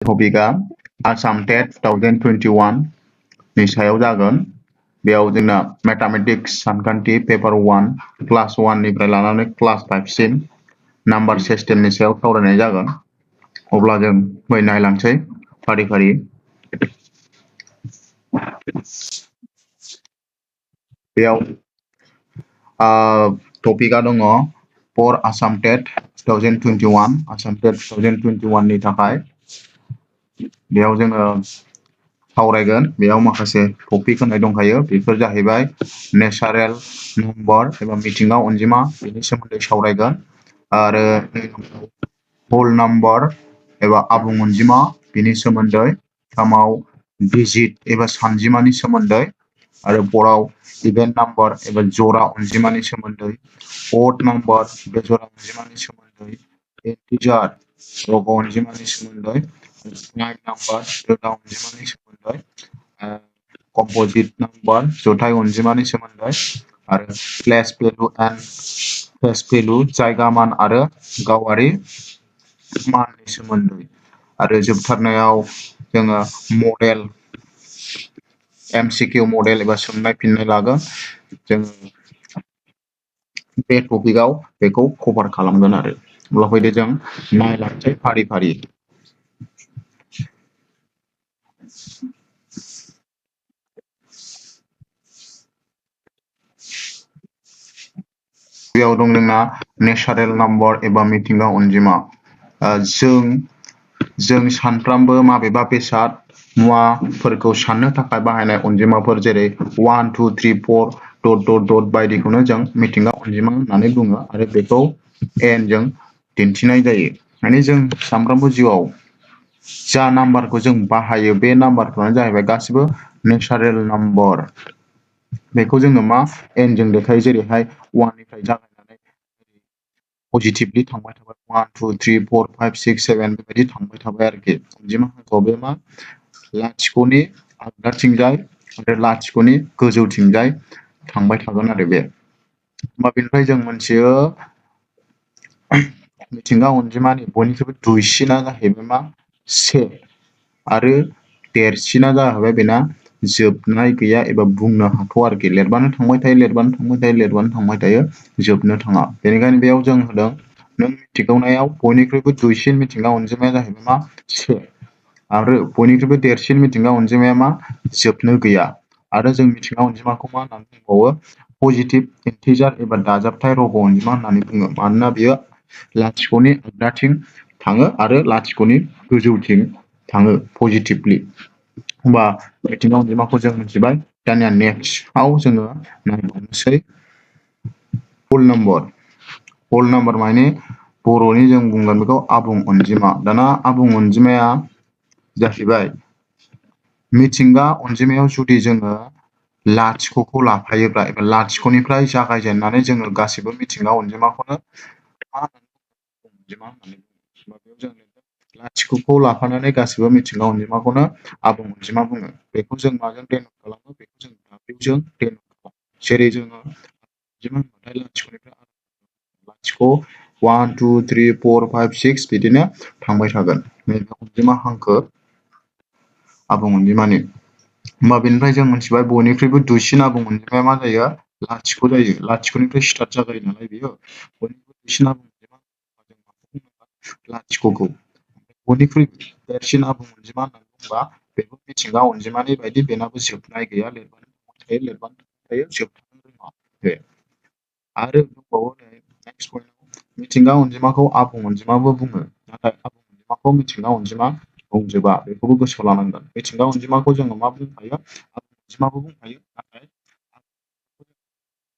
टपिकआ आसाम टेट 2021 नि सायाव जागोन। बेयाव जोंना मेथामेटिक्स सानखान्थि पेपार 1 क्लास 1 निफ्राय लानानै क्लास 5 सिम नाम्बार सिस्टेमनि सायाव सावरायनाय जागोन। अब्ला जों नायलांसै फारि फारि। बेयाव टपिकआ दङ फर आसाम टेट 2021 आसाम टेट 2021 नि थाखाय बेयाव जोङो सावरायगोन। बेयाव माखासे टपिक होनाय दंखायो, बेफोर जाहैबाय नेचारेल नम्बर एबा मिथिंगा अनजिमा, बेनि सोमोन्दै सावरायगोन। आरो होल नाम्बार एबा आबुं अनजिमा, बेनि सोमोन्दै। थामाव डिजिट एबा सानजिमानि सोमोन्दै। आरो फराव इभेन नाम्बार एबा जरा अनजिमानि सोमोन्दै। अड नाम्बार बे जरा अनजिमानि सोमोन्दै। इन्टिजार रग' अनजिमानि सोमोन्दै। प्राइम नाम्बार रोदा अनजिमानि सोमोन्दै। कम्पोजिट नाम्बार जथाय अनजिमानि सोमोन्दै। आरो प्लेस भेलु एन्ड फेस भेलु जायगा मान आरो गावारि माननि सोमोन्दै। आरो जोबथारनायाव जोङो मडेल MCQ मडेल एबा सोंनाय फिननाय लागोन। जोङो बे टपिकआव बेखौ कभार खालामगोन आरो। अब्ला फैदो जों नायलांसै फारि फारि। बेयाव दं जोंना नेचारेल नाम्बार एबा मिथिंगा अनजिमा। जों सानफ्रामबो माबेबा बेसाद मुवाफोरखौ साननो थाखाय बाहायनाय अनजिमाफोर जेरै 1 2 3 4 डट डट डट बायदिखौनो जों मिथिंगा अनजिमा होननानै बुङो आरो बेखौ n जों दिन्थिनाय जायो। माने जों सानफ्रामबो जिउआव जा नाम्बारखौ जों बाहायो बे नाम्बारफ्रानो जाहैबाय गासिबो नेचारेल नाम्बार। बेखौ जोङो मा n जों देखायो, जेरैहाय 1 निफ्राय जागायनानै पजिटिभलि थांबाय थाबाय 1 2 3 4 5 6 7 बेबायदि थांबाय थाबाय आरोखि। अनजिमा हांखोआव बे मा लाथिख'नि आगदाथिंजाय आरो लाथिख'नि गोजौथिंजाय थांबाय थागोन आरो बे। होमबा बेनिफ्राय जों मोनथियो मिथिंगा अनजिमानि बयनिख्रुइबो दुइसिना जाहैबाय मा 1 आरो देरसिना जाहैबाय बेना जोबनाय गैया एबा बुंनो हाथ'आ आरोखि। लिरबानो थांबाय थायो, लिरबानो थांबाय थायो, लिरबानो थांबाय थायो, जोबनो थाङा। बेनिखायनो बेयाव जों होदों नों मिथिगौनायाव बयनिख्रुइबो दुइसिन मिथिंगा अनजिमाया जाहैबाय मा 1 आरो बयनिख्रुइबो देरसिन मिथिंगा अनजिमाया मा जोबनो गैया। आरो जों मिथिंगा अनजिमाखौ मा होननानै बुंबावो पजिटिभ इन्टिजार एबा दाजाबथाय रग' अनजिमा होननानै बुङो। मानोना बियो लाथिख'नि आगदाथिं थाङो आरो लाथिख'नि गोजौथिं थाङो पजिटिभलि। होमबा मिथिंगा अनजिमाखौ जों मिथिबाय। दानिया नेक्स्टआव जोङो नायबावनोसै होल नाम्बार। होल नाम्बार माने बर'नि जों बुंगोन बेखौ आबुं अनजिमा। दाना आबुं अनजिमाया जाहैबाय मिथिंगा अनजिमायाव जुदि जोङो लाथिख'खौ लाफायोब्ला एबा लाथिख'निफ्राय जागायजेननानै जोङो गासिबो मिथिंगा अनजिमाखौनो मा अनजिमा होननानै बुङो। बेयाव जों लाथिख'खौ लाफानानै गासिबो मिथिंगा अनजिमाखौनो आबुं अनजिमा बुङो। बेखौ जों माजों डेन'ट खालामो? बेखौ जों W जों डेन'ट खालामो। जेरै जोङो अनजिमा होनबाथाय लाथिख'निफ्राय लाथिख' 1 2 3 4 5 6 बिदिनो थांबाय थागोन। नैबे अनजिमा हांखो आबुं अनजिमानि। होमबा बेनिफ्राय जों मिथिबाय बयनिख्रुइबो दुइसिन आबुं अनजिमाया मा जायो? लाथिख' जायो। लाथिख'निफ्राय स्टार्ट जागायो नालाय बेयो। बयनिख्रुइबो दुइसिन आबुं अनजिमा होनोबा जों माखौ बुंनांगोन? लाथिख'खौ। बयनिख्रुइ देरसिन आबुं अनजिमा होननानै बुङोबा बेबो मिथिंगा अनजिमानि बायदि बेनाबो जोबनाय गैया, लिरबानो थांबाय थायो, लिरबानो थांबाय थायो, जोबथारनो रोङा बे। आरो दंबावो नै नेक्स्ट पइन्टआव मिथिंगा अनजिमाखौ आबुं अनजिमाबो बुङो। नाथाय आबुं अनजिमाखौ मिथिंगा अनजिमा बुंजोबा, बेखौबो गोसोआव लानांगोन। मिथिंगा अनजिमाखौ जोङो मा बुंफायो? आबुं अनजिमाबो बुंफायो, नाथाय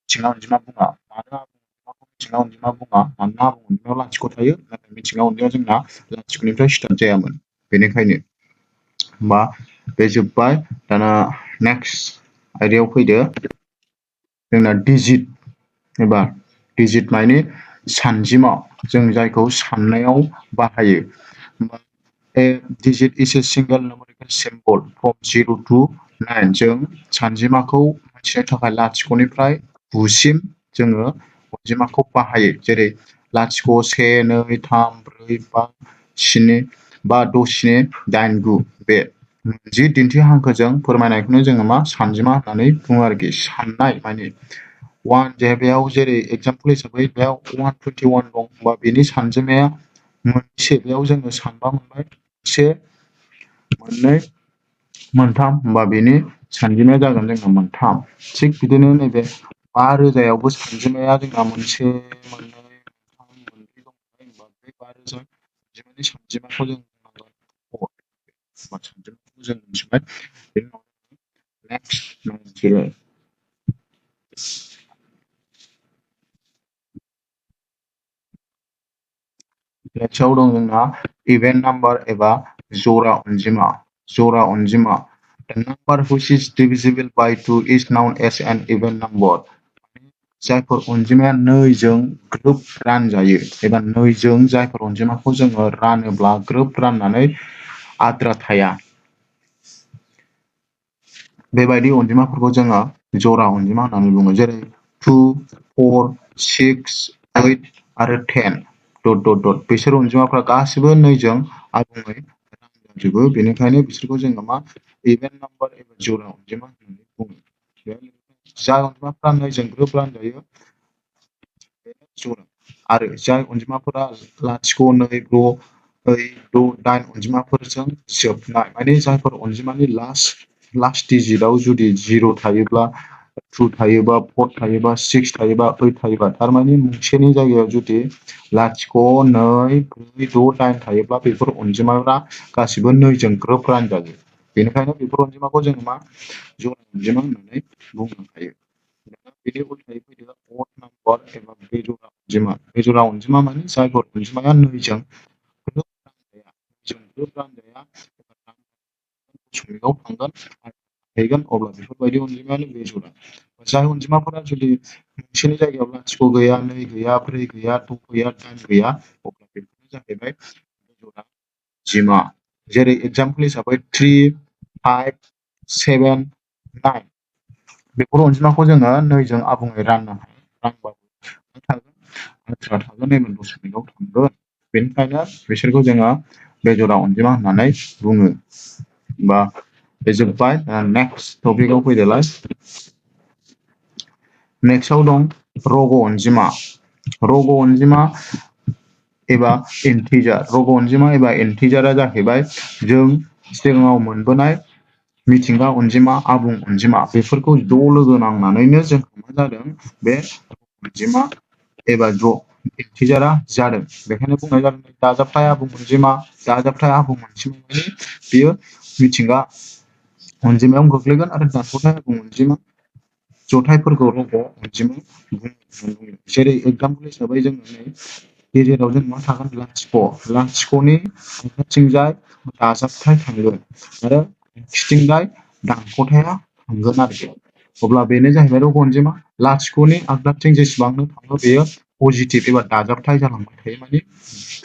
मिथिंगा अनजिमा बुङा। मानो आबुं अनजिमाखौ मिथिंगा अनजिमा बुङा? मानोना आबुं अनजिमायाव लाथिख' थायो, नाथाय मिथिंगा अनजिमायाव जोंना लाथिख'निफ्राय स्टार्ट जायामोन। बेनिखायनो होमबा बे जोब्बाय। दाना नेक्स्ट आयदायाव फैदो। जोंना डिजिट एबा डिजिट माने सानजिमा, जों जायखौ साननायाव बाहायो। A digit is a single numerical symbol from 0 to 9। जों सानजिमाखौ मिथिनो थाखाय लाथिख'निफ्राय 9 सिम जोङो अनजिमाखौ बाहायो। जेरै लाथिख' 1 2 3 4 5 7 बा द'स्नि दाइन गु बे जि दिन्थि हांखोजों फोरमायनायखौनो जोङो मा सानजिमा होननानै बुङो आरोखि। साननाय माने बेयाव जेरै एगजामपोल हिसाबै बेयाव 121 दं बा बेनि सानजिमाया मोनसे, बेयाव जोङो सानबा मोनबाय से मोननै मोनथाम, होमबा बेनि सानजिमाया जागोन जोंना मोनथाम। थिग बिदिनो नैबे 5,000 सानजिमाया जोंना मोनसे मोननै मोनथाम मोनब्रै दं, होमबा बे 5,000 सानजिमानि सानजिमाखौ जों बुंनांगोन 4। सानजिमाखौ जों मिथिबाय। बेनि उनाव नेक्स्ट नायनोसैलाय। नेक्स्टआव दं जोंना इभेन्ट नाम्बार एबा जरा अनजिमा। जरा अनजिमा। The number which is divisible by 2 is known as an even number. जायफोर अनजिमाया 2 जों ग्रोब रानजायो एबा 2 जों जायफोर अनजिमाखौ जोङो रानोब्ला ग्रोब राननानै आद्रा थाया, बेबायदि अनजिमाफोरखौ जोङो जरा अनजिमा होननानै बुङो। जेरै 2, 4, 6, 8 आरो 10 ... बिसोर अनजिमाफ्रा गासिबो 2 जों आबुङै रानजाजोबो, बेनिखायनो बिसोरखौ जोङो मा इभेन्ट नाम्बार एबा जरा अनजिमा होननानै बुङो। जाय अनजिमाफ्रा 2 जों ग्रोब रानजायो बेनो जरा, आरो जाय अनजिमाफोरा 0, 2, 6, 6, 8 अनजिमाफोरजों जोबनाय, माने जायफोर अनजिमानि लास्ट डिजिटआव जुदि 0 थायोब्ला, 2 थायोबा, 4 थायोबा, 6 थायोबा, 8 थायोबा, थारमाने मोनसेनि जायगायाव जुदि 0, 2, 4, 6, 8 थायोब्ला बेफोर अनजिमाफ्रा गासिबो 2 जों ग्रोब रानजायो। बेनिखायनो बेफोर अनजिमाखौ जोङो मा जरा अनजिमा होननानै बुंनो हायो। बिनि उल्थायै फैदो अड नाम्बार एबा बेजोरा अनजिमा। बेजोरा अनजिमा माने जायफोर अनजिमाया 2 जों ग्रोब रानजाया एबा ससेयाव थांगोन हैगोन, अब्ला बेफोरबायदि अनजिमायानो बेजोरा। जाय अनजिमाफोरा जुदि मोनसेनि जायगायाव 0 गैया, 2 गैया, 4 गैया, 2 गैया, 8 गैया, अब्ला बेफोरनो जाहैबाय बेजोरा अनजिमा। जेरै एगजामपोल हिसाबै 3, 5, 7, 9 बेफोर अनजिमाखौ जोङो 2 जों आबुङै राननो हायो। रानबाबो थागोन, आद्रा थागोन एबा दशमिकआव थांगोन। बेनिखायनो बिसोरखौ जोङो बेजोरा अनजिमा होननानै बुङो। बा बे जोब्बाय। नेक्स्ट टपिकआव फैदोलाय। नेक्स्टआव दं रग' अनजिमा। रग' अनजिमा एबा इन्टिजार। रग' अनजिमा एबा इन्टिजारा जाहैबाय जों सिगाङाव मोनबोनाय मिथिंगा अनजिमा, आबुं अनजिमा, बेफोरखौ ज' लोगो नांनानैनो जोंहा मा जादों, बे अनजिमा एबा इन्टिजारा जादों। बेखायनो बुंनाय जादों दाजाबथाय आबुं अनजिमा। दाजाबथाय आबुं अनजिमा माने बेयो मिथिंगा अनजिमायाव गोग्लैगोन आरो दानख'थाय आबुं अनजिमा जथाइफोरखौ रग' अनजिमा बुङो। जेरै एगजामपोल हिसाबै जोङो नै गेजेराव जों मा थागोन, 0, लाथिख'नि आगदाथिंजाय दाजाबथाय थांगोन आरो आगसिथिंजाय दानख'थाया थांगोन आरोखि। अब्ला बेनो जाहैबाय रग' अनजिमा। लाथिख'नि आगदाथिं जेसेबांनो थाङो बेयो पजिटिभ एबा दाजाबथाय जालांबाय थायो, माने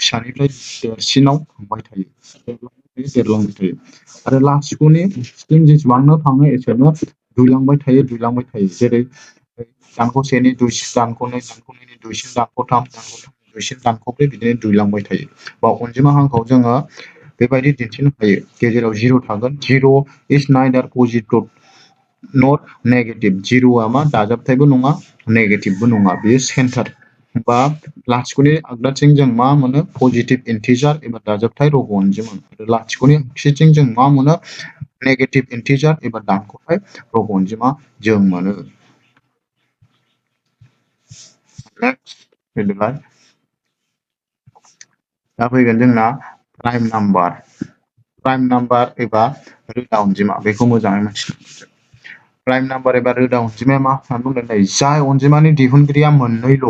फिसानिफ्राय देरसिनाव थांबाय थायो, देरलांबाय थायो। आरो लाथिख'नि आगसिथिं जेसेबांनो थाङो एसेनो दुइलांबाय थायो। जेरै दानख'सेनि दुइसिन दानख'नै, दानख'नैनि दुइसिन दानख'थाम, दानख'थामनि दुइसिन दानख'ब्रै, बिदिनो दुइलांबाय थायो। बा अनजिमा हांखोआव जोङो बेबायदि दिन्थिनो हायो। गेजेराव 0 थागोन। 0 is neither positive nor negative. 0आ मा दाजाबथायबो नङा, नेगेटिभबो नङा, बेयो सेन्टार। बा लाथिख'नि आगदाथिं जों मा मोनो, पजिटिभ इन्टिजार एबा दाजाबथाय रग' अनजिमा। आरो लाथिख'नि आगसिथिं जों मा मोनो, नेगेटिभ इन्टिजार एबा दानख'थाय रग' अनजिमा जों मोनो। नेक्स्ट फैदोलाय। दा फैगोन जोंना प्राइम नाम्बार। प्राइम नाम्बार एबा रोदा अनजिमा, बेखौ मोजाङै मिथिनांगोन। प्राइम नाम्बार एबा रोदा अनजिमाया मा होननानै बुंदों, जाय अनजिमानि दिहुनगिरिया मोननैल',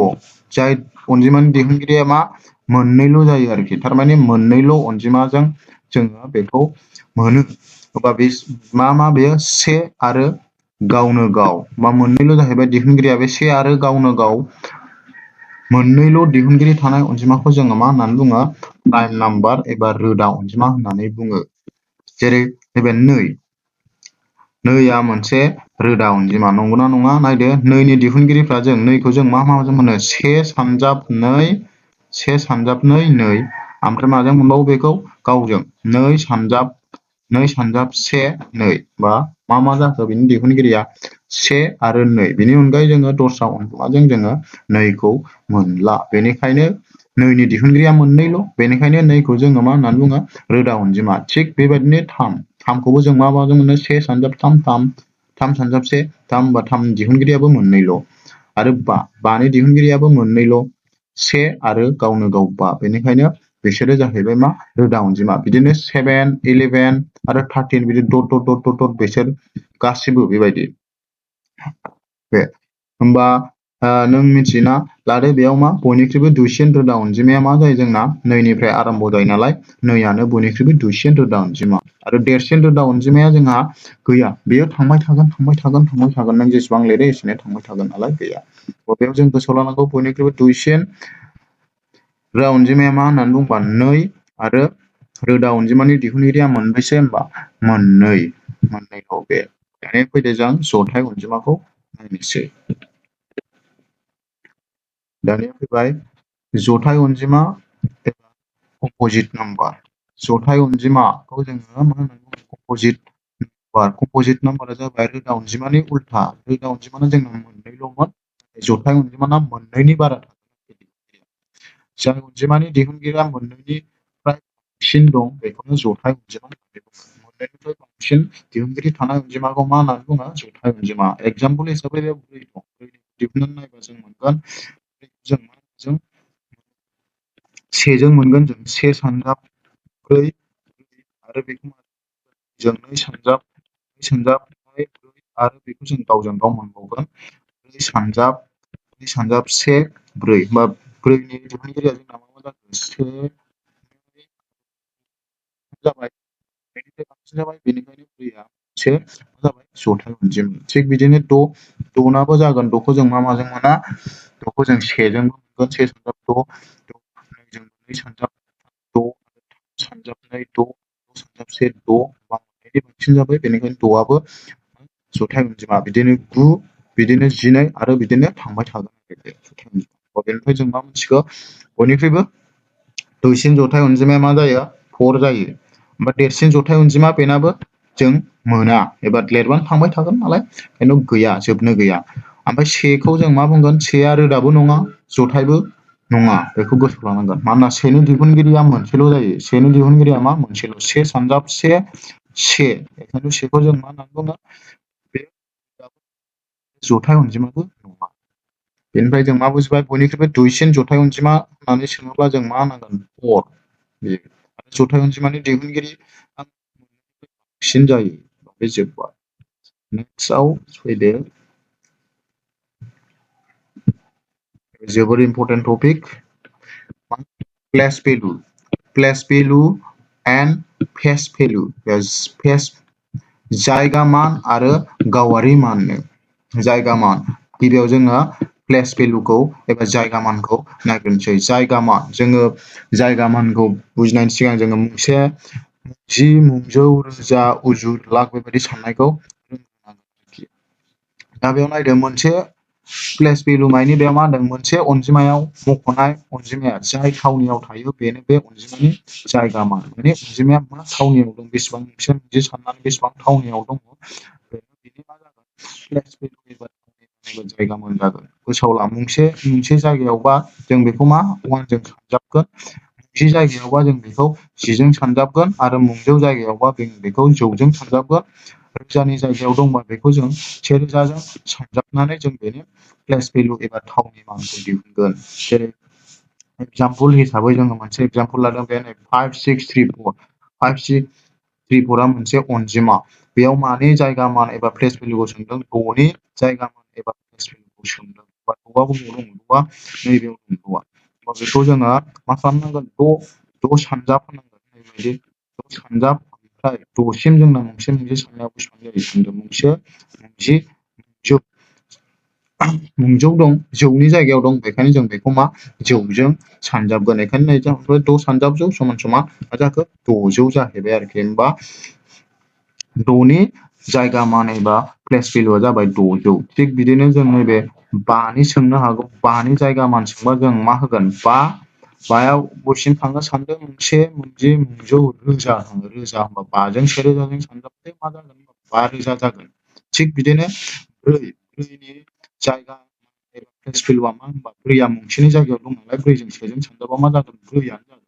जाय अनजिमानि दिहुनगिरिया मा मोननैल' जायो आरोखि। थारमाने मोननैल' अनजिमाजों जोङो बेखौ मोनो। अब्ला बे मा बेयो 1 आरो गावनो गाव, बा मोननैल' जाहैबाय दिहुनगिरिया बे 1 आरो गावनो गाव मोननैल' दिहुनगिरि थानाय अनजिमाखौ जोङो मा होननानै बुङो, प्राइम नाम्बार एबा रोदा अनजिमा होननानै बुङो। जेरै नैबे 2 मोनसे रोदा अनजिमा, नंगौना नङा नायदो। 2नि दिहुनगिरिफ्रा जों 2खौ जों मा माजों मोनो, 1 सानजाब 2, 2 ओमफ्राय माजों मोनबावो बेखौ गावजों 2 सानजाब से 2 बा मा जाखो बिनि दिहुनगिरिया 1 आरो 2 बिनि अनगायै जोङो दस्रा अनजिमाजों जोङो 2 खौ मोनला बेनिखायनो 2 नि दिहुनगिरिया मोननैल' बेनिखायनो 2 खौ जोङो मा होननानै बुङो रोदा अनजिमा थिग बेबायदिनो 3 खौबो जों माजों मोनो 1 सानजाब 3 3 सानजाब 1 3 बा 3 दिहुनगिरियाबो मोननैल' आरो 5 नि दिहुनगिरियाबो मोननैल' 1 आरो गावनो गाव 5 बेनिखायनो बिसोरो जाहैबाय मा रोदा अनजिमा बिदिनो 7 11 आरो 13 बिदि dot dot dot dot dot बिसोर गासिबो बेबायदि बे होमबा नों मिथियोना लादो बेयाव मा बयनिख्रुइबो दुइसिन रोदा अनजिमाया मा जायो जोंना 2 निफ्राय आरम्भ जायो नालाय 2 आनो बयनिख्रुइबो दुइसिन रोदा अनजिमा आरो देरसिन रोदा अनजिमाया जोंहा गैया बेयो थांबाय थागोन नों जेसेबां लिरो एसेनो थांबाय थागोन नालाय गैया बेयाव जों गोसोआव लानांगौ बयनिख्रुइबो दुइसिन रोदा अनजिमाया मा होननानै बुंबा 2 आरो रोदा अनजिमानि दिहुनगिरिया मोनबेसे होनबा मोननैल' बे दानिया फैदो जों जथाय अनजिमाखौ नायनोसै दानिया फैबाय जथाय अनजिमा एबा कम्प'जिट नाम्बार जथाय अनजिमाखौ जोङो मा होननानै बुङो कम्प'जिट नाम्बारा जाबाय रोदा अनजिमानि उल्था रोदा अनजिमाना जोंना मोननैल'मोन जथाय अनजिमाना मोननैनि बारा जाय अनजिमानि दिहुनगिरिया मोननैनिफ्राय बांसिन दं बेखौनो जथाय अनजिमा होननानै बुङो मोननैनिफ्राय बांसिन दिहुनगिरि थानाय अनजिमाखौ मा होननानै बुङो जथाय अनजिमा एगजामपोल हिसाबै बेयाव 4 दं 4 दिहुननानै नायबा जों मोनगोन जों 1 जों मोनगोन जों 1 सानजाब 4 आरो बेखौ जों 2 सानजाब 4 आरो बेखौ जों गावजों गाव मोनबावगोन 2 सानजाब 1 4 बा 4 नि दिहुनगिरिया जोंना मा जाखो 1 जाबाय बेनिफ्राय बांसिन जाबाय बेनिखायनो 4 आ मोनसे मा जाबाय जथाय अनजिमा थिग बिदिनो 6 नाबो जागोन 6 खौ जों माजों मोना 6 खौ जों 1 जों मोनगोन 1 सानजाब 6 जों 2 सानजाब 6 सानजाब 2 6 सानजाब 1 6 बा बांसिन जाबाय बेनिखायनो 6 आबो जथाय अनजिमा बिदिनो 9 बिदिनो 12 आरो बिदिनो थांबाय थागोन बेनिफ्राय जों मा मिथिगौ बयनिख्रुइबो दुइसिन जथाय अनजिमाया मा जायो 4 जायो ओमफ्राय देरसिन जथाय अनजिमा बेनाबो जों मोना एबा लिरबानो थांबाय थागोन नालाय खिन्थु गैया जोबनो गैया ओमफ्राय 1 खौ जों मा बुंगोन 1 आ रोदाबो नङा जथायबो नङा बेखौ गोसोआव लानांगोन मानोना 1 नि दिहुनगिरिया मोनसेल' जायो 1 नि दिहुनगिरिया मा मोनसेल' 1 सानजाब 1 बेखायनो 1 खौ जों मा होननानै बुङो बे जथाय अनजिमाबो नङा बेनिफ्राय जों मा बुजिबाय बयनिख्रुइबो दुइसिन जथाय अनजिमा होननानै सोङोब्ला जों मा होनांगोन 4 बे जथाय अनजिमानि दिहुनगिरि बांसिन जायो बे जोब्बाय नेक्स्टआव फैदो जोबोर इम्परटेन्ट टपिक प्लेस भेलु एन्ड फेस भेलु जायगा मान आरो गावारि माननो जायगा मान गिबियाव जोङो प्लेस भेलुखौ एबा जायगा मानखौ नायग्रोनोसै जायगा मान जोङो जायगा मानखौ बुजिनायनि सिगां जोङो मोनसे 10 मुंजौ रोजा उजुर लाख बेबायदि साननायखौ दा बेयाव नायदो मोनसे प्लेस भेलु मायनि बेयाव मा होनदों मोनसे अनजिमायाव मख'नाय अनजिमाया जाय थावनियाव थायो बेनो बे अनजिमानि जायगा मान माने अनजिमाया मा थावनियाव दं बेसेबां मोनसे बिदि साननानै बेसेबां थावनियाव दङ बेनि मा जागोन प्लेस भेलु एबा जायगा मान जागोन गोसोआव ला मोनसे जायगायावबा जों बेखौ मा 1 जों सानजाबगोन मोनसे जायगायावबा जों बेखौ 10 जों सानजाबगोन आरो मुंजौ जायगायावबा जों बेखौ जौजों सानजाबगोन रोजानि जायगायाव दंबा बेखौ जों 1000 जों सानजाबनानै जों बेनि प्लेस भेलु एबा थावनि मानखौ दिहुनगोन जेरै एगजामपोल हिसाबै जोङो मोनसे एगजामपोल लादों बे 5634 5634 आ मोनसे अनजिमा बेयाव मानि जायगा मान एबा प्लेस भेलुखौ सोंदों 6 नि जायगा मान एबा प्लेस भेलुखौ सोंदों बा 6 आबो दं 6 आ नैबेयाव दं 6 आ बेखौ जोङो मा खालामनांगोन 6 सानजाब होनांगोन बेबायदि 6 सानजाब ओमफ्राय 6 सिम जोंना मोनसे साननायाव बेसेबां जायो सानदों मुंजौ दं जौनि जायगायाव दं बेखायनो जों बेखौ मा जौजों सानजाबगोन बेखायनो नै जाहैबाय 6 सानजाब जौ समान समान मा जाखो 600 जाहैबाय आरोखि होमबा 6 नि जायगा मान एबा प्लेस भेलुआ जाबाय 600 थिग बिदिनो जों नैबे 5 नि सोंनो हागौ 5 नि जायगा मान सोंबा जों मा होगोन 5 बायाव बबेसिम थांनो सानदों मोनसे मोनजि मोनजौ रोजा थाङो रोजा होनबा बाजों सेरोजाजों सानजाबथाय मा जागोन 5,000 जागोन थिग बिदिनो ब्रैनि जायगा एबा प्लेस भेलुआ मा होनबा ब्रैया मोनसेनि जायगायाव दं नालाय ब्रैजों सेजों सानजाबा मा जागोन ब्रैयानो जागोन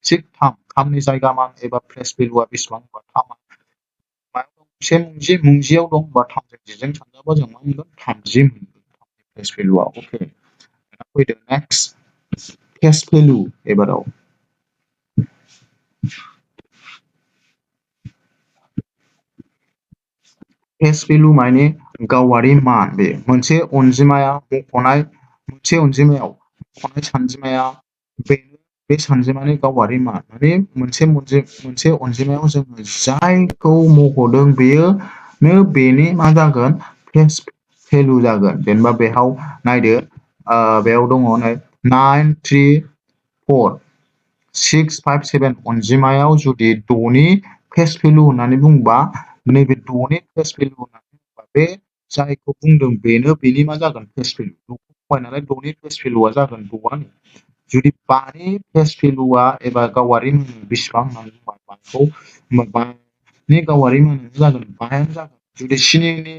थिग थामनि जायगा मान एबा प्लेस भेलुआ बेसेबां होनबा थामा से मुंजियाव दं बा 3जों 10जों सानजाबा जों मा मोनगोन 30 मोनगोन प्लेस भेलुआ अके फैदो नेक्स्ट केस भेलु एबाराव केस भेलु माने गावारि मान बे मोनसे अनजिमाया मख'नाय मोनसे अनजिमायाव मख'नाय सानजिमाया बे सानजिमानि गावारि मान माने मोनसे अनजिमायाव जोङो जायखौ मख'दों बेयोनो बेनि मा जागोन केस भेलु जागोन जेनेबा बेयाव नायदो बेयाव दङ नै 934 657 अनजिमायाव जुदि 6नि फेस भेलु होननानै बुंबा नैबे 6नि फेस भेलु होननानै बुंबा बे जायखौ बुंदों बेनि मा जागोन फेस भेलु 6खौ फबाय नालाय 6नि फेस भेलुआ जागोन 6आनो जुदि 5नि फेस भेलुआ एबा गावारि मान बेसेबां होननानै बुंबा 5नि गावारि मानानो जागोन 5आनो जागोन जुदि 7नि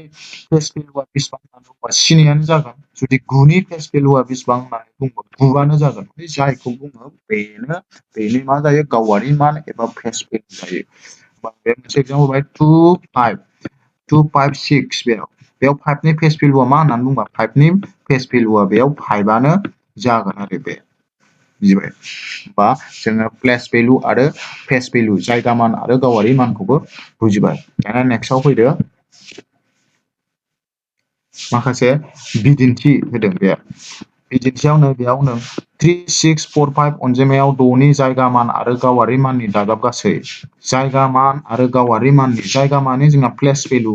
फेस भेलुआ बेसेबां होननानै बुंबा 7आनो जागोन जुदि 9नि फेस भेलुआ बेसेबां होननानै बुंबा 9आनो जागोन जायखौ बुङो बेनि मा जायो गावारि मान एबा फेस भेलु जायो बे मोनसे एगजामपोल होबाय 256 बेयाव 5नि फेस भेलुआ मा होननानै बुंबा 5नि फेस भेलुआ बेयाव 5आनो जागोन आरो बे बुजिबाय बा जोङो प्लेस भेलु आरो फेस भेलु जायगा मान आरो गावारि मानखौबो बुजिबाय दाना नेक्स्टआव फैदो माखासे बिदिन्थि होदों बे बिदिन्थियावनो बेयावनो 3645 अनजिमायाव 6नि जायगा मान आरो गावारि माननि दाजाब गासै जायगा मान आरो गावारि माननि जायगा माने जोंना प्लेस भेलु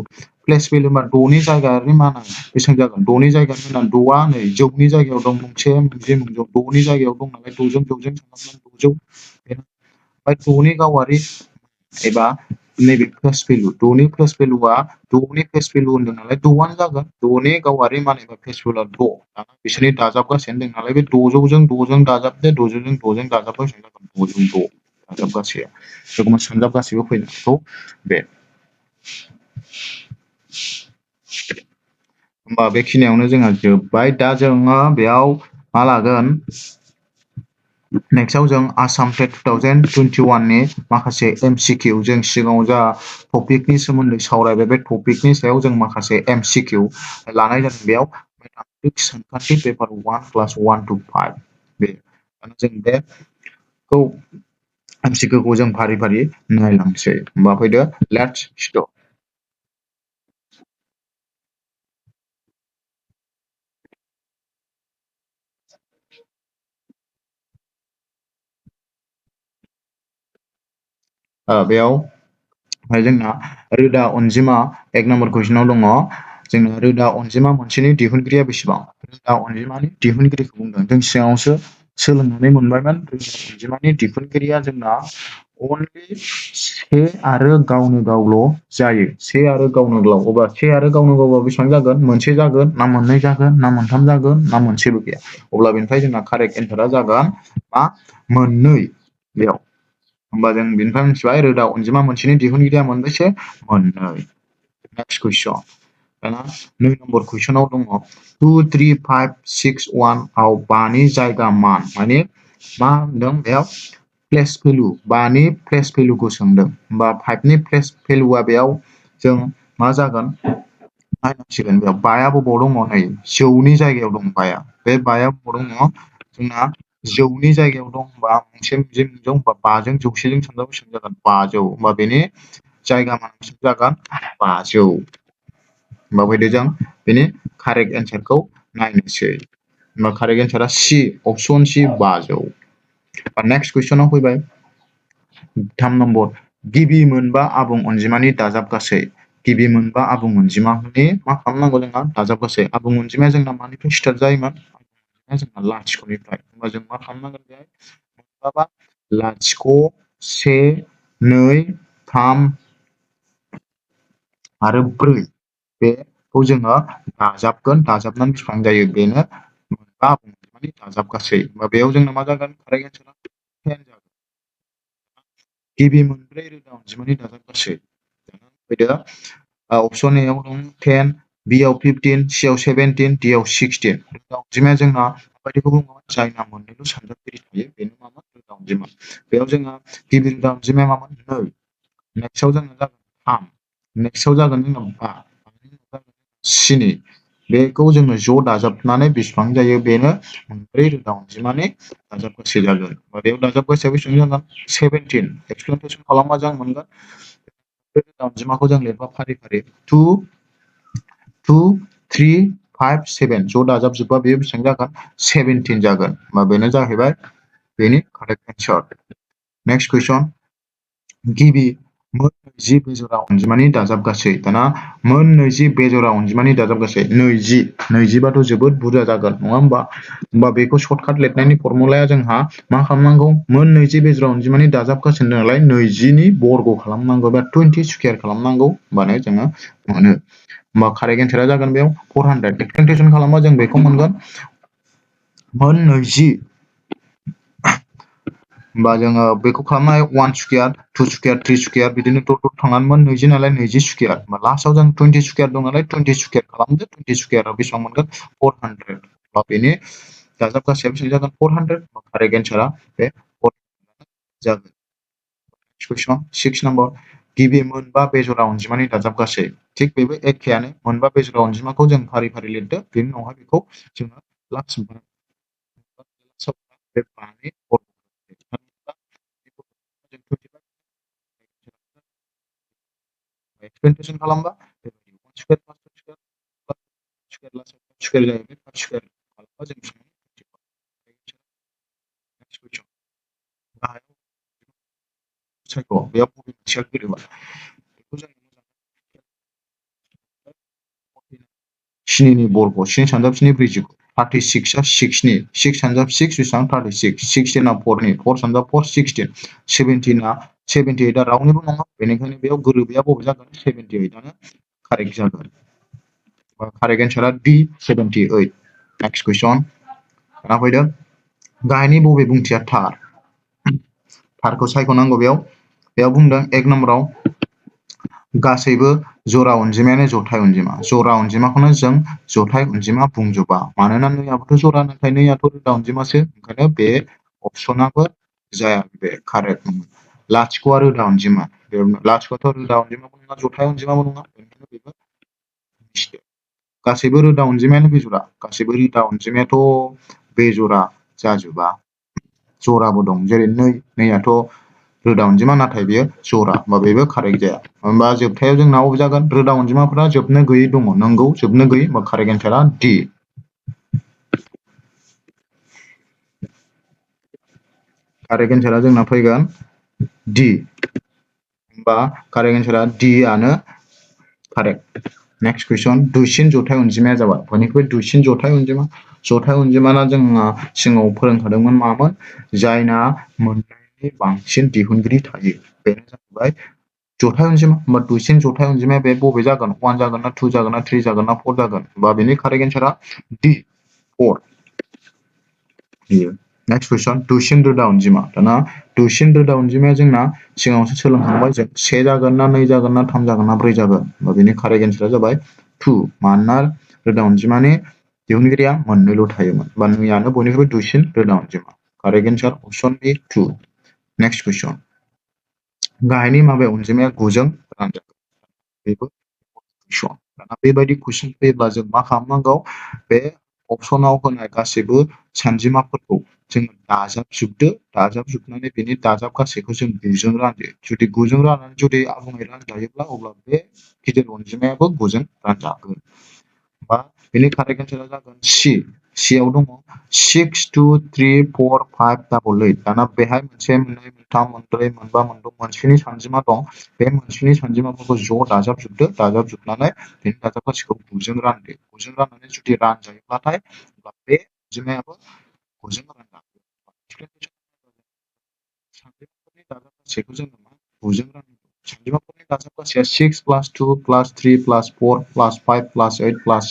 होनबा 6नि जायगायारि माना बेसेबां जागोन 6नि जायगानि माना 6आ नै जौनि जायगायाव दं मोनसे मोनसे मोनजौ 6नि जायगायाव दं नालाय 6जों सानजाबनानै 6जौ ओमफ्राय 6नि गावारि एबा नैबे फेस भेलु 6नि फेस भेलुआ 6नि फेस भेलु होनदों नालाय 6आनो जागोन 6नि गावारि मान एबा फेस भेलुआ 6 बिसोरनि दाजाबगासेयानो दं नालाय बे 600जों दाजाबदो 600जों दाजाबबा बेसेबां जागोन 606 दाजाबगासेया बेखौ सानजाबगासेबो फैनो हागौ बे होमबा बेखिनियावनो जोंहा जोब्बाय दा जोङो बेयाव मा लागोन नेक्स्टआव जों आसाम टेट 2021 नि माखासे MCQ जों सिगाङाव जा टपिकनि सोमोन्दै सावरायबाय बे टपिकनि सायाव जों माखासे MCQ लानाय जादों बेयाव मेथामेटिक्स सानखान्थि पेपार 1 क्लास 1 to 5 बे जों बेखौ MCQ खौ जों फारि फारि नायलांसै होमबा फैदो लेट्स स्टार्ट बेयाव ओमफ्राय जोंना रोदा अनजिमा 1 नम्बर कुइसनाव दङ जोंना रोदा अनजिमा मोनसेनि दिहुनगिरिया बेसेबां रोदा अनजिमानि दिहुनगिरिखौ बुंदों जों सिगाङावसो सोलोंनानै मोनबायमोन रोदा अनजिमानि दिहुनगिरिया जोंना अनलि से आरो गावनो गावल' जायो से आरो गावनो गाव अब्ला से आरो गावनो गावआ बेसेबां जागोन मोनसे जागोन ना मोननै जागोन ना मोनथाम जागोन ना मोनसेबो गैया अब्ला बेनिफ्राय जोंना कारेक्ट एन्सारा जागोन मा मोननै बेयाव होमबा जों बेनिफ्राय मिथिबाय रोदा अनजिमा मोनसेनि दिहुनगिरिया मोनबेसे मोननै नेक्स्ट कुइसन दाना 2 नम्बर कुइसनाव दङ 2 3 5 6 1 आव 5नि जायगा मान माने मा होनदों बेयाव प्लेस भेलु 5नि प्लेस भेलुखौ सोंदों होमबा 5नि प्लेस भेलुआ बेयाव जों मा जागोन नायनांसिगोन बेयाव 5आ बबाव दङ नै जौनि जायगायाव दं 5आ बे 5आ बबाव दङ जोंना जौनि जायगायाव दं होनबा मोनसे मोनजौ होनबा 5जों जौसेजों सानजाबा बेसेबां जागोन 500 होनबा बेनि जायगा मान बेसेबां जागोन 500 होमबा फैदो जों बेनि कारेक्ट एन्सारखौ नायनोसै होमबा कारेक्ट एन्सारा C अपसन C 500 नेक्स्ट कुइसनाव फैबाय 3 नम्बर गिबि मोनबा आबुं अनजिमानि दाजाब गासै गिबि मोनबा आबुं अनजिमानि मा खालामनांगौ जोंहा दाजाब गासै आबुं अनजिमाया जोंना मानिफ्राय स्टार्ट जायोमोन जोंना लाथिख'निफ्राय होमबा जों मा खालामनांगोन बेहाय मोनबाबा लाथिख' 1 2 3 आरो 4 बेखौ जोङो दाजाबगोन दाजाबनानै बेसेबां जायो बेनो मोनबा आबुं अनजिमानि दाजाबगासै बा बेयाव जोंना मा जागोन कारेक्ट एन्सारा 10 जागोन गिबि मोनब्रै रोदा अनजिमानि दाजाबगासै फैदो अपसन ए आव दं 10 बी आव 15 सी आव 17 डी आव 16 रोदा अनजिमाया जोंना माबायदिखौ बुङो जायना मोननैल' सानजाबगिरि थायो बेनो मामोन रोदा अनजिमा बेयाव जोंहा गिबि रोदा अनजिमाया मामोन 2 नेक्स्टआव जोंना जागोन 3 नेक्स्टआव जागोन जोंना 5 स्नि बेखौ जोङो ज' दाजाबनानै बेसेबां जायो बेनो मोनब्रै रोदा अनजिमानि दाजाबगासै जागोन बेयाव दाजाबगासैया बेसेबां जागोन 17 एक्सप्लेनेसन खालामबा जों मोनगोन रोदा अनजिमाखौ जों लिरबा फारि फारि 2 2 3 5 7 ज' दाजाबजोबबा बेयो बेसेबां जागोन 17 जागोन होमबा बेनो जाहैबाय बेनि कारेक्ट एन्सार नेक्स्ट कुइसन गिबि मोन 20 बेजोरा अनजिमानि दाजाबगासै दाना मोन 20 बेजोरा अनजिमानि दाजाबगासै 20 बाथ' जोबोद बुरजा जागोन नङा होमबा बेखौ सर्टकाट लिरनायनि फर्मुलाया जोंहा मा खालामनांगौ मोन 20 बेजोरा अनजिमानि दाजाबगासै नालाय 20 नि बर्ग खालामनांगौ बा 20 स्क्वायर खालामनांगौ होमबानो जोङो मोनो होमबा कारेक्ट एन्सारा जागोन बेयाव 400 एक्सप्लेनेसन खालामबा जों बेखौ मोनगोन मोन 20 होमबा जोङो बेखौ खालामनो हायो 1 स्क्वायर 2 स्क्वायर 3 स्क्वायर बिदिनो दट थांनानै मोन 20 नालाय 20 स्क्वायर होमबा लास्टआव जों 20 स्क्वायर दं नालाय 20 स्क्वायर खालामदो 20 स्क्वायराव बेसेबां मोनगोन 400 होमबा बेनि दाजाबगासैया बेसेबां जागोन 400 कारेक्ट एन्सारा बे 400 जागोन कुइसन 6 नम्बर गिबि मोनबा बेजरा अनजिमानि दाजाबगासै थिग बेबो एखेयानो मोनबा बेजरा अनजिमाखौ जों फारि फारि लिरदो बेनि उनावहाय बेखौ जोङो लास्ट बे बानि एक्सप्लेनेसन खालामबा स्क्वायर जाहैबाय 5 स्क्वायर खालामबा जों सायख' बेयाव बबे मोनसेया गोरोबा बेखौ जों स्निनि बर्ग 7 सानजाब 7 ब्रैजिगु 36 आ 6 नि 6 सानजाब 6 बेसेबां 36 16 आ 4 नि 4 सानजाब 4 16 17 आ 78 आ रावनिबो नङा बेनिखायनो बेयाव गोरोबैया बबे जागोन 78 आनो कारेक्ट जागोन कारेक्ट एन्सारा डी 78 नेक्स्ट कुइसन दाना फैदो गाहायनि बबे बुंथिया थारखौ सायख'नांगौ बेयाव बुंदों 1 नम्बराव गासैबो जरा अनजिमायानो जथाय अनजिमा जरा अनजिमाखौनो जों जथाय अनजिमा बुंजोबा मानोना नैयाबोथ' जरा नाथाय नैयाथ' रोदा अनजिमासो ओंखायनो बे अपसनाबो जाया बे कारेक्ट नङा लाथिख'आ रोदा अनजिमा लाथिख'आथ' रोदा अनजिमाबो नङा जथाय अनजिमाबो नङा बेनिखायनो बेबो गासैबो रोदा अनजिमायानो बेजरा गासैबो रोदा अनजिमायाथ' बेजरा जाजोबा जराबो दं जेरै नैयाथ' रोदा अनजिमा नाथाय बेयो जरा होमबा बेबो कारेक्ट जाया होमबा जोबथायाव जोंना बबे जागोन रोदा अनजिमाफोरा जोबनो गैयै दङ नंगौ जोबनो गैयै होमबा कारेक्ट एन्सारा डी कारेक्ट एन्सारा जोंना फैगोन डी होमबा कारेक्ट एन्सारा डी आनो कारेक्ट नेक्स्ट कुइसन दुइसिन जथाय अनजिमाया जाबाय बयनिख्रुइ दुइसिन जथाय अनजिमाना जोंहा सिगाङाव फोरोंखादोंमोन मामोन जायना मोननैनि बांसिन दिहुनगिरि थायो बेनो जाहैबाय जथाय अनजिमा होमबा दुइसिन जथाय अनजिमाया बे बबे जागोन 1 जागोन ना 2 जागोन ना 3 जागोन ना 4 जागोन होमबा बेनि कारेक्ट एन्सारा डी 4 बेयो नेक्स्ट कुइसन दुइसिन रोदा अनजिमा दाना दुइसिन रोदा अनजिमाया जोंना सिगाङावसो सोलोंखांबाय जों 1 जागोन ना 2 जागोन ना 3 जागोन ना 4 जागोन होमबा बेनि कारेक्ट एन्सारा जाबाय 2 मानोना रोदा अनजिमानि दिहुनगिरिया मोननैल' थायोमोन बा नैयानो बयनिख्रुइ दुइसिन रोदा अनजिमा कारेक्ट एन्सार अपसन बी 2 नेक्स्ट कुइसन गाहायनि माबे अनजिमाया 9 जों रानजागोन बेबो कुइसन दाना बेबायदि कुइसन फैयोब्ला जों मा खालामनांगौ बे अपसनाव होनाय गासैबो सानजिमाफोरखौ जों दाजाबजोबनानै बेनि दाजाबगासैखौ जों 9 जों रानदो जुदि 9 जों राननानै जुदि आबुङै रानजायोब्ला अब्ला बे गिदिर अनजिमायाबो 9 जों रानजागोन बा बेनि कारेक्ट एन्सारा जागोन सी आव दङ 6 2 3 4 5 8 दाना बेहाय मोनसे 2 3 4 5 6 मोनस्नि सानजिमा दं बे मोनस्नि सानजिमाफोरखौ ज' दाजाबजोबनानै बेनि दाजाबगासैखौ 9 जों रानदो 9 जों राननानै जुदि रानजायोब्लाथाय अब्ला बे अनजिमायाबो 9 जों रानजागोन सानजिमाफोरनि दाजाबगासैखौ जोङो 9 जों राननांगौ सानजिमाफोरनि दाजाबगासैया 6 plus 2 plus 3 plus 4 plus 5 plus 8 plus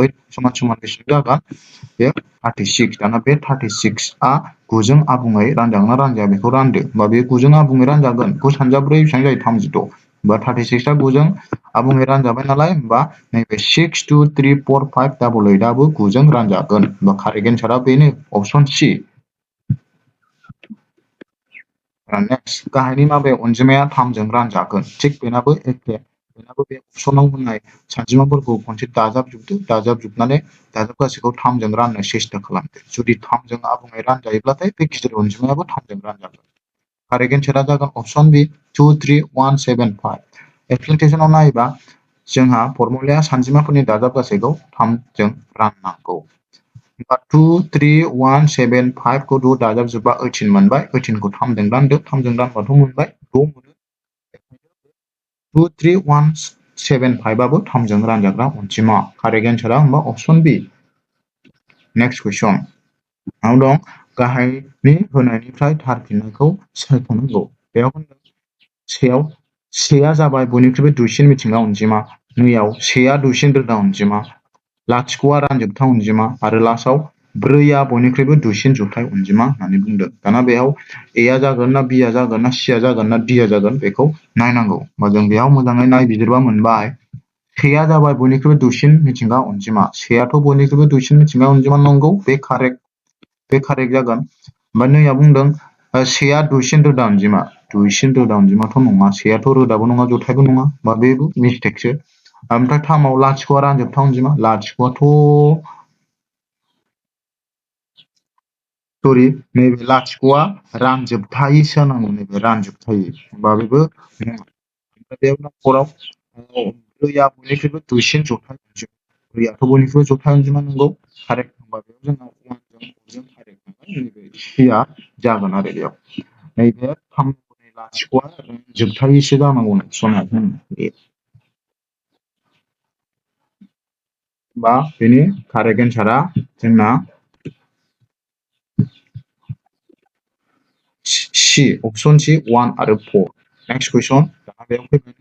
8 समान समान बेसेबां जागोन बे 36 दाना बे 36 आ 9 जों आबुङै रानजागोन ना रानजाया बेखौ रानदो होमबा बे 9 जों आबुङै रानजागोन 9 सानजाब्रै बेसेबां जायो 36 होमबा 36 आ 9 जों आबुङै रानजाबाय नालाय होमबा नैबे 6 2 3 4 5 डाबल 8 आबो 9 जों रानजागोन होमबा कारेक्ट एन्सारा बेनो अपसन सि। नेक्स्ट गाहायनि माबे अनजिमाया 3 जों रानजागोन थिग बेनाबो एखे बेनाबो बे अपसनाव होनाय सानजिमाफोरखौ खनसे दाजाबजोबदो दाजाबजोबनानै दाजाबगासैखौ 3 जों राननो सेस्था खालामदो जुदि 3 जों आबुङै रानजायोब्लाथाय बे गिदिर अनजिमायाबो 3 जों रानजागोन कारेक्ट एन्सारा जागोन अपसन बि 2 3 1 7 5 एक्सप्लेनेसनाव नायोबा जोंहा फर्मुलाया सानजिमाफोरनि दाजाबगासैखौ 3 जों राननांगौ होमबा 2 3 1 7 5 खौ 2 दाजाबजोबबा 18 मोनबाय 18 खौ 3 जों रानदो 3 जों रानबाथ' मोनबाय 6 मोनो 2 3 1 7 5 आबो 3 जों रानजाग्रा अनजिमा कारेक्ट एन्सारा होमबा अपसन बि। नेक्स्ट कुइसन आव दं गाहायनि होनायनिफ्राय थार फिननायखौ सायख'नांगौ बेयाव होनदों सेयाव सेया जाबाय बयनिख्रुइबो दुइसिन मिथिंगा अनजिमा नैयाव सेया दुइसिन रोदा अनजिमा लाथिख'आ रानजोबथा अनजिमा आरो लास्टआव 4आ बयनिख्रुइबो दुइसिन जथाय अनजिमा होननानै बुंदों दाना बेयाव एआ जागोन ना बिआ जागोन ना सिआ जागोन ना डिआ जागोन बेखौ नायनांगौ होमबा जों बेयाव मोजाङै नायबिजिरबा मोनबाय सेया जाबाय बयनिख्रुइबो दुइसिन मिथिंगा अनजिमा सेयाथ' बयनिख्रुइबो दुइसिन मिथिंगा अनजिमा नंगौ बे कारेक्ट जागोन ओमफ्राय नैया बुंदों सेया दुइसिन रोदा अनजिमा दुइसिन रोदा अनजिमाथ' नङा सेयाथ' रोदाबो नङा जथायबो नङा बा बेबो मिस्टेकसो ओमफ्राय थामाव लाथिख'आ रानजोबथा अनजिमा लाथिख'आथ' सरि नैबे लाथिख'आ रानजोबथायिसो जानांगौ नैबे रानजोबथायि होमबा बेबो नङा ओमफ्राय बेयाव नम्बराव ब्रैया बयनिख्रुइबो दुइसिन जथाय अनजिमा ब्रैयाथ' बयनिख्रुइबो जथाय अनजिमा नंगौ कारेक्ट होमबा बेयाव जोंहा 1 जों 4 जों कारेक्ट नालाय नैबे सिया जागोन आरो बेयाव नैबे 3 नम्बरनि लाथिख'आ जोबथायिसो जानांगौ अपसना बा बेनि कारेक्ट एन्सारा जोंना C option C 1 आरो 4 नेक्स्ट कुइसन दाना बेयाव फैगोन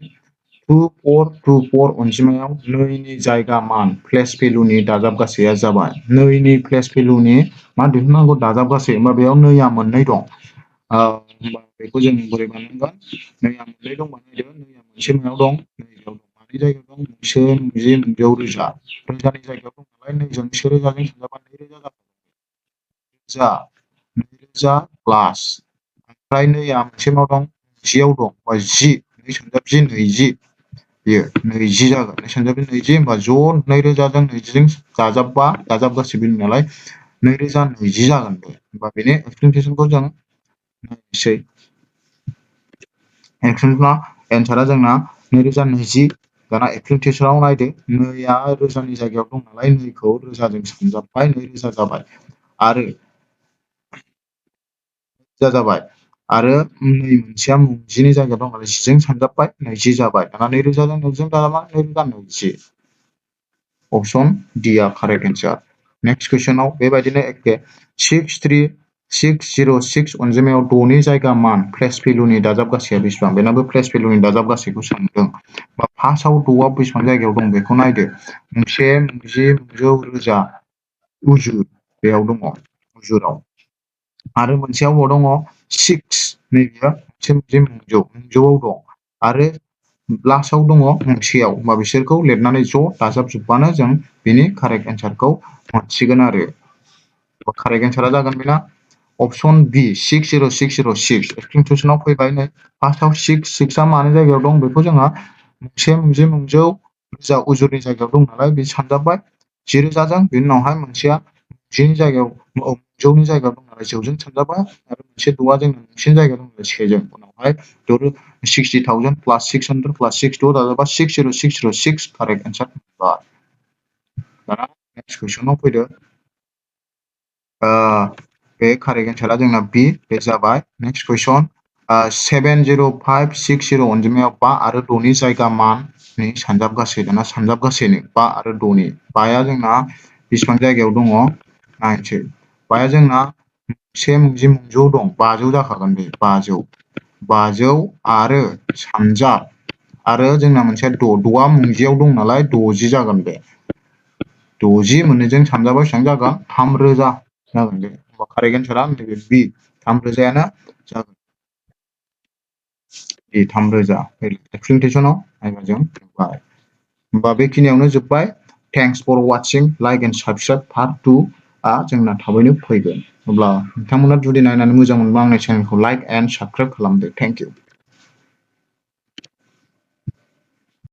2 4 2 4 अनजिमायाव 2 नि जायगा मान प्लेस भेलुनि दाजाबगासैया जाबाय 2 नि प्लेस भेलुनि मा दिहुननांगौ दाजाबगासै होमबा बेयाव 2 आ मोननै दं होमबा बेखौ जों बोरै बानायगोन 2 आ मोननै दंबा नायदो 2 आ मोनसे मायाव दं नैबेयाव दं मानि जायगायाव दं मोनसे नैजि नैजौ रोजा रोजानि जायगायाव दं नालाय 2 जों से रोजाजों सानजाबा 2 रोजा जागोन रोजा 2 रोजा प्लास ओमफ्राय 2 आ मोनसे माव दं 10 आव दं बा 10 2 सानजाब 10 20 बेयो 20 जागोन 2 सानजाब 20 होमबा ज' 2000 जों 20 जों दाजाबबा दाजाबगासै बिल नालाय 2020 जागोन बे होमबा बेनि एक्सप्लेनेसनखौ जों नायनोसै एक्सप्लेनेसना एन्सारा जोंना 2020 दाना एक्सप्लेनेसनाव नायदो 2 आ रोजानि जायगायाव दं नालाय 2 खौ रोजाजों सानजाबबाय 2000 जाबाय आरो जाबाय आरो 2 मोनसेया 20 नि जायगायाव दं नालाय 10 जों सानजाबबाय 20 जाबाय दाना 2000 जों 20 जों दाजाबा 2020 अपसन डि आ कारेक्ट एन्सार नेक्स्ट कुइसनाव बेबायदिनो एखे 6 3 606 अनजिमायाव 6 नि जायगा मान प्लेस भेलुनि दाजाबगासैया बेसेबां बेनाबो प्लेस भेलुनि दाजाबगासैखौ सोंदों बा फार्स्टआव 6 आ बेसेबां जायगायाव दं बेखौ नायदो मोनसे 20 900 रोजा उजुर बेयाव दङ उजुराव आरो मोनसेयाव दङ 6 नैबेयो मोनसे नैजौआव दं आरो लास्टआव दङ मोनसेयाव होमबा बिसोरखौ लिरनानै ज' दाजाबजोबबानो जों बेनि कारेक्ट एन्सारखौ मोनसिगोन आरो कारेक्ट एन्सारा जागोन बेना अपसन बि 60606 एक्सप्लेनेसनाव फैबाय नै फार्स्टआव 6 आ मानि जायगायाव दं बेखौ जोंहा मोनसे 900 रोजा उजुरनि जायगायाव दं नालाय बे सानजाबबाय 10,000 जों बेनि उनावहाय मोनसेया 10 जायगायाव 900 जायगायाव दं नालाय 900 सानजाबबाय आरो मोनसे 6 जोंना मोनसेनि जायगायाव दं नालाय 1 जों उनावहाय 60,000 प्लास 600 प्लास 6 ज' दाजाबा 60606 कारेक्ट एन्सार मोनबाय दाना नेक्स्ट कुइसनाव फैदो बे कारेक्ट एन्सारा जोंना बि बे जाबाय नेक्स्ट कुइसन 70560 अनजिमायाव 5 आरो 6 नि जायगा माननि सानजाबगासै दाना सानजाबगासैनो 5 आरो 6 नि 5 आ जोंना बेसेबां जायगायाव दङ नायनोसै 5 आ जोंना 1 10 दं 500 जाखागोन बे 500 500 आरो 300 आरो जोंना मोनसे 6 मुंजियाव दं नालाय 60 जागोन बे 60 मोननैजों 3 बेसेबां जागोन 3000 जागोन बे होमबा कारेक्ट एन्सारा नैबे बि 3000यानो जागोन बे 3000 एक्सप्लेनेसनाव नायबा जों नुबाय होमबा बेखिनियावनो जोब्बाय thanks for watching like and subscribe part 2 आ जोंना थाबैनो फैगोन अब्ला नोंथांमोना जुदि नायनानै मोजां मोनबा आंनि चेनेलखौ लाइक एन्ड साबस्क्राइब खालामदो थेंक इउ